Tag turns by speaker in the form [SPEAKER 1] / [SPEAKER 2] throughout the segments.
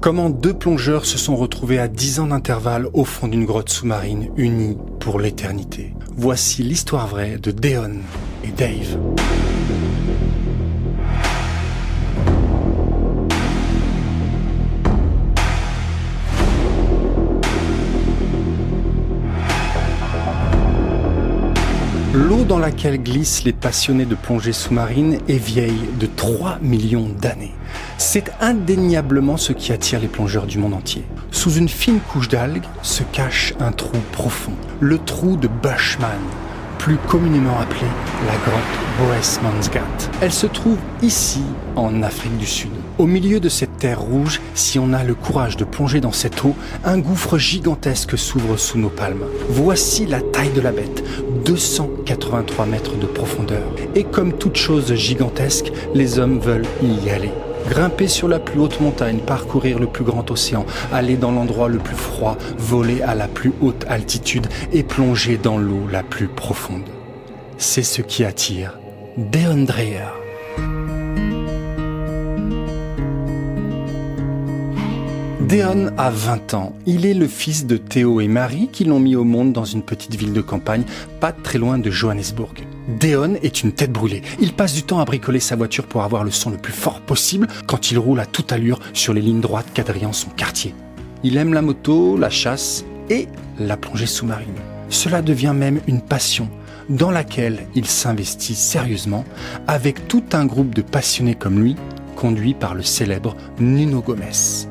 [SPEAKER 1] Comment deux plongeurs se sont retrouvés à 10 ans d'intervalle au fond d'une grotte sous-marine unis pour l'éternité. Voici l'histoire vraie de Deon et Dave. L'eau dans laquelle glissent les passionnés de plongée sous-marine est vieille de 3 millions d'années. C'est indéniablement ce qui attire les plongeurs du monde entier. Sous une fine couche d'algues se cache un trou profond, le trou de Bushman, plus communément appelé la grotte Boesmansgat. Elle se trouve ici, en Afrique du Sud. Au milieu de cette terre rouge, si on a le courage de plonger dans cette eau, un gouffre gigantesque s'ouvre sous nos palmes. Voici la taille de la bête, 283 mètres de profondeur. Et comme toute chose gigantesque, les hommes veulent y aller. Grimper sur la plus haute montagne, parcourir le plus grand océan, aller dans l'endroit le plus froid, voler à la plus haute altitude et plonger dans l'eau la plus profonde. C'est ce qui attire Deon Dreyer. Deon a 20 ans. Il est le fils de Théo et Marie qui l'ont mis au monde dans une petite ville de campagne, pas très loin de Johannesburg. Deon est une tête brûlée. Il passe du temps à bricoler sa voiture pour avoir le son le plus fort possible quand il roule à toute allure sur les lignes droites quadrillant son quartier. Il aime la moto, la chasse et la plongée sous-marine. Cela devient même une passion dans laquelle il s'investit sérieusement avec tout un groupe de passionnés comme lui, conduit par le célèbre Nuno Gomes.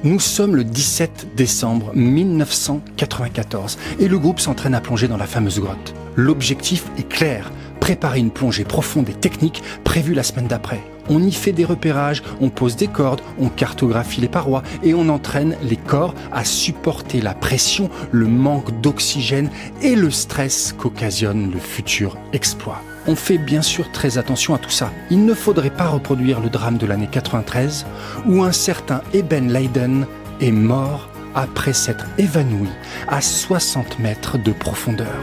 [SPEAKER 1] Nous sommes le 17 décembre 1994 et le groupe s'entraîne à plonger dans la fameuse grotte. L'objectif est clair, préparer une plongée profonde et technique prévue la semaine d'après. On y fait des repérages, on pose des cordes, on cartographie les parois et on entraîne les corps à supporter la pression, le manque d'oxygène et le stress qu'occasionne le futur exploit. On fait bien sûr très attention à tout ça. Il ne faudrait pas reproduire le drame de l'année 93 où un certain Eben Leiden est mort après s'être évanoui à 60 mètres de profondeur.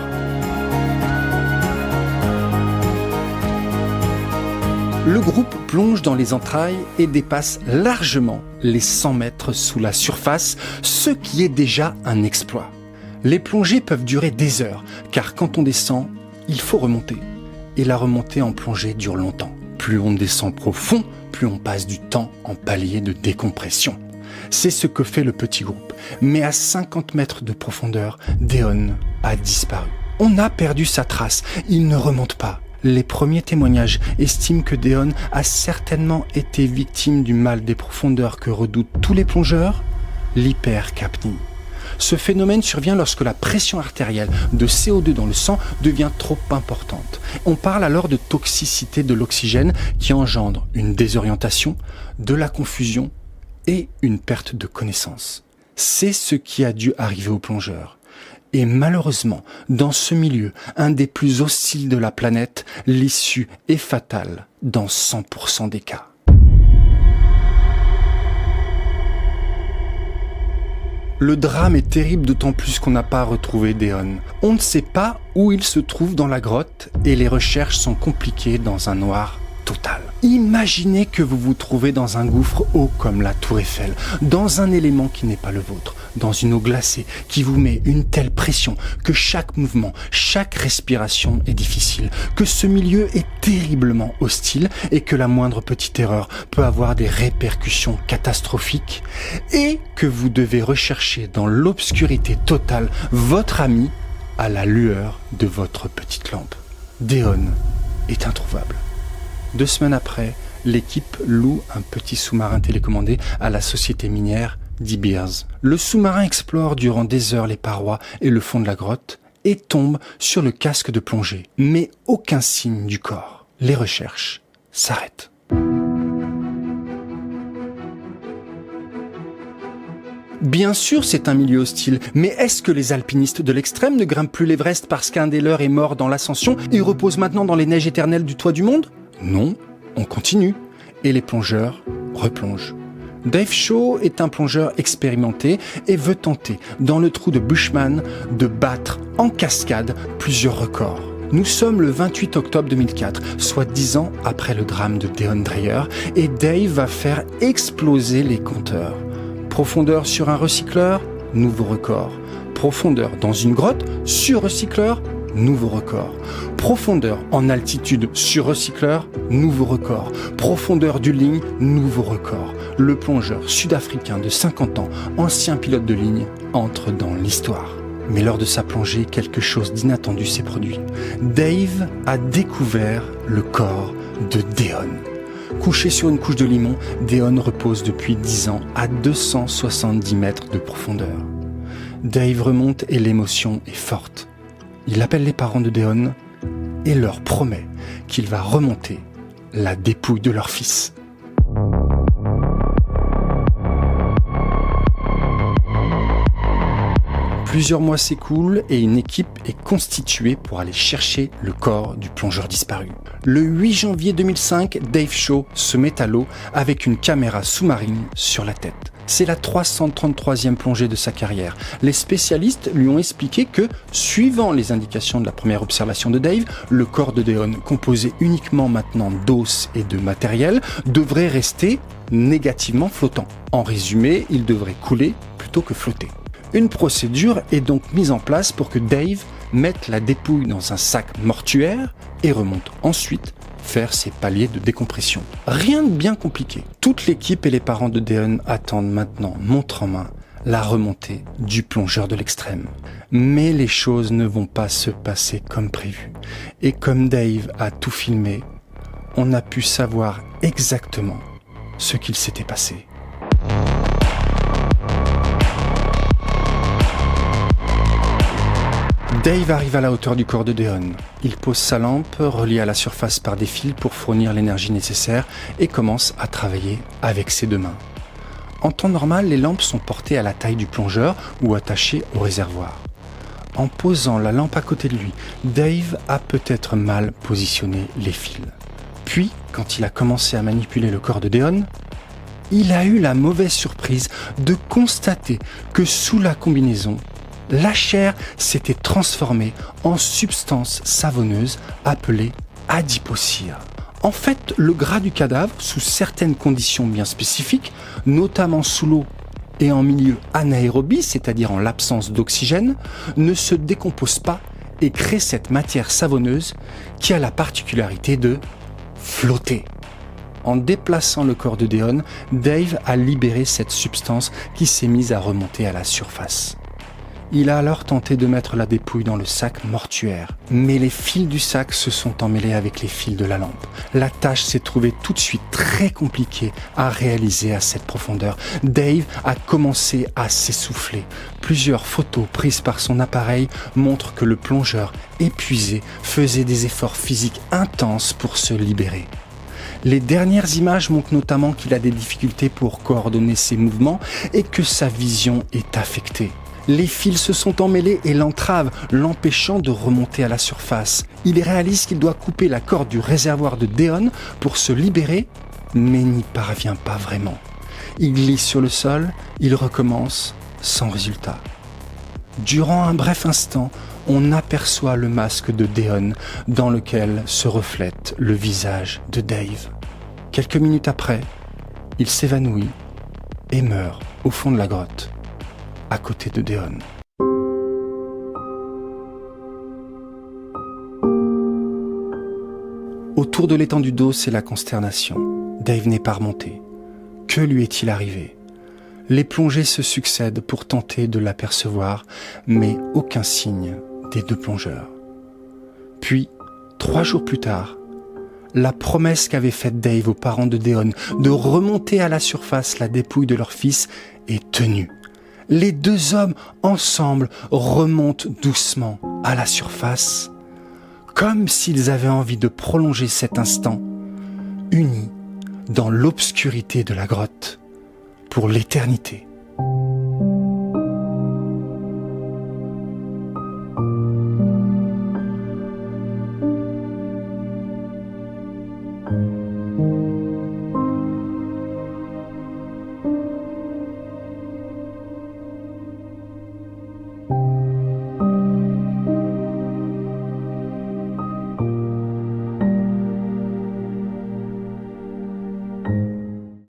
[SPEAKER 1] Le groupe plonge dans les entrailles et dépasse largement les 100 mètres sous la surface, ce qui est déjà un exploit. Les plongées peuvent durer des heures, car quand on descend, il faut remonter. Et la remontée en plongée dure longtemps. Plus on descend profond, plus on passe du temps en palier de décompression. C'est ce que fait le petit groupe. Mais à 50 mètres de profondeur, Deon a disparu. On a perdu sa trace, il ne remonte pas. Les premiers témoignages estiment que Deon a certainement été victime du mal des profondeurs que redoutent tous les plongeurs, l'hypercapnie. Ce phénomène survient lorsque la pression artérielle de CO2 dans le sang devient trop importante. On parle alors de toxicité de l'oxygène qui engendre une désorientation, de la confusion et une perte de connaissance. C'est ce qui a dû arriver aux plongeurs. Et malheureusement, dans ce milieu, un des plus hostiles de la planète, l'issue est fatale dans 100% des cas. Le drame est terrible d'autant plus qu'on n'a pas retrouvé Deon. On ne sait pas où il se trouve dans la grotte et les recherches sont compliquées dans un noir total. Imaginez que vous vous trouvez dans un gouffre haut comme la Tour Eiffel, dans un élément qui n'est pas le vôtre, dans une eau glacée qui vous met une telle pression que chaque mouvement, chaque respiration est difficile, que ce milieu est terriblement hostile et que la moindre petite erreur peut avoir des répercussions catastrophiques et que vous devez rechercher dans l'obscurité totale votre ami à la lueur de votre petite lampe. Deon est introuvable. 2 semaines après, l'équipe loue un petit sous-marin télécommandé à la société minière De Beers. Le sous-marin explore durant des heures les parois et le fond de la grotte et tombe sur le casque de plongée. Mais aucun signe du corps. Les recherches s'arrêtent. Bien sûr, c'est un milieu hostile, mais est-ce que les alpinistes de l'extrême ne grimpent plus l'Everest parce qu'un des leurs est mort dans l'ascension et repose maintenant dans les neiges éternelles du toit du monde ? Non, on continue. Et les plongeurs replongent. Dave Shaw est un plongeur expérimenté et veut tenter, dans le trou de Bushman, de battre en cascade plusieurs records. Nous sommes le 28 octobre 2004, soit 10 ans après le drame de Deon Dreyer, et Dave va faire exploser les compteurs. Profondeur sur un recycleur, nouveau record. Profondeur dans une grotte, sur recycleur, nouveau record. Profondeur en altitude, sur recycleur, nouveau record. Profondeur du ligne, nouveau record. Le plongeur sud-africain de 50 ans, ancien pilote de ligne, entre dans l'histoire. Mais lors de sa plongée, quelque chose d'inattendu s'est produit. Dave a découvert le corps de Deon. Couché sur une couche de limon, Deon repose depuis 10 ans à 270 mètres de profondeur. Dave remonte et l'émotion est forte. Il appelle les parents de Deon et leur promet qu'il va remonter la dépouille de leur fils. Plusieurs mois s'écoulent et une équipe est constituée pour aller chercher le corps du plongeur disparu. Le 8 janvier 2005, Dave Shaw se met à l'eau avec une caméra sous-marine sur la tête. C'est la 333e plongée de sa carrière. Les spécialistes lui ont expliqué que, suivant les indications de la première observation de Dave, le corps de Deon, composé uniquement maintenant d'os et de matériel, devrait rester négativement flottant. En résumé, il devrait couler plutôt que flotter. Une procédure est donc mise en place pour que Dave mette la dépouille dans un sac mortuaire et remonte ensuite faire ses paliers de décompression. Rien de bien compliqué. Toute l'équipe et les parents de Deon attendent maintenant, montre en main, la remontée du plongeur de l'extrême. Mais les choses ne vont pas se passer comme prévu. Et comme Dave a tout filmé, on a pu savoir exactement ce qu'il s'était passé. Dave arrive à la hauteur du corps de Deon. Il pose sa lampe, reliée à la surface par des fils pour fournir l'énergie nécessaire, et commence à travailler avec ses deux mains. En temps normal, les lampes sont portées à la taille du plongeur ou attachées au réservoir. En posant la lampe à côté de lui, Dave a peut-être mal positionné les fils. Puis, quand il a commencé à manipuler le corps de Deon, il a eu la mauvaise surprise de constater que sous la combinaison, la chair s'était transformée en substance savonneuse appelée adipocire. En fait, le gras du cadavre, sous certaines conditions bien spécifiques, notamment sous l'eau et en milieu anaérobie, c'est-à-dire en l'absence d'oxygène, ne se décompose pas et crée cette matière savonneuse qui a la particularité de flotter. En déplaçant le corps de Deon, Dave a libéré cette substance qui s'est mise à remonter à la surface. Il a alors tenté de mettre la dépouille dans le sac mortuaire. Mais les fils du sac se sont emmêlés avec les fils de la lampe. La tâche s'est trouvée tout de suite très compliquée à réaliser à cette profondeur. Dave a commencé à s'essouffler. Plusieurs photos prises par son appareil montrent que le plongeur, épuisé, faisait des efforts physiques intenses pour se libérer. Les dernières images montrent notamment qu'il a des difficultés pour coordonner ses mouvements et que sa vision est affectée. Les fils se sont emmêlés et l'entravent, l'empêchant de remonter à la surface. Il réalise qu'il doit couper la corde du réservoir de Deon pour se libérer, mais n'y parvient pas vraiment. Il glisse sur le sol, il recommence, sans résultat. Durant un bref instant, on aperçoit le masque de Deon dans lequel se reflète le visage de Dave. Quelques minutes après, il s'évanouit et meurt au fond de la grotte, à côté de Deon. Autour de l'étendue d'eau, c'est la consternation. Dave n'est pas remonté. Que lui est-il arrivé ? Les plongées se succèdent pour tenter de l'apercevoir, mais aucun signe des deux plongeurs. Puis, 3 jours plus tard, la promesse qu'avait faite Dave aux parents de Deon de remonter à la surface la dépouille de leur fils est tenue. Les deux hommes, ensemble, remontent doucement à la surface, comme s'ils avaient envie de prolonger cet instant, unis dans l'obscurité de la grotte, pour l'éternité.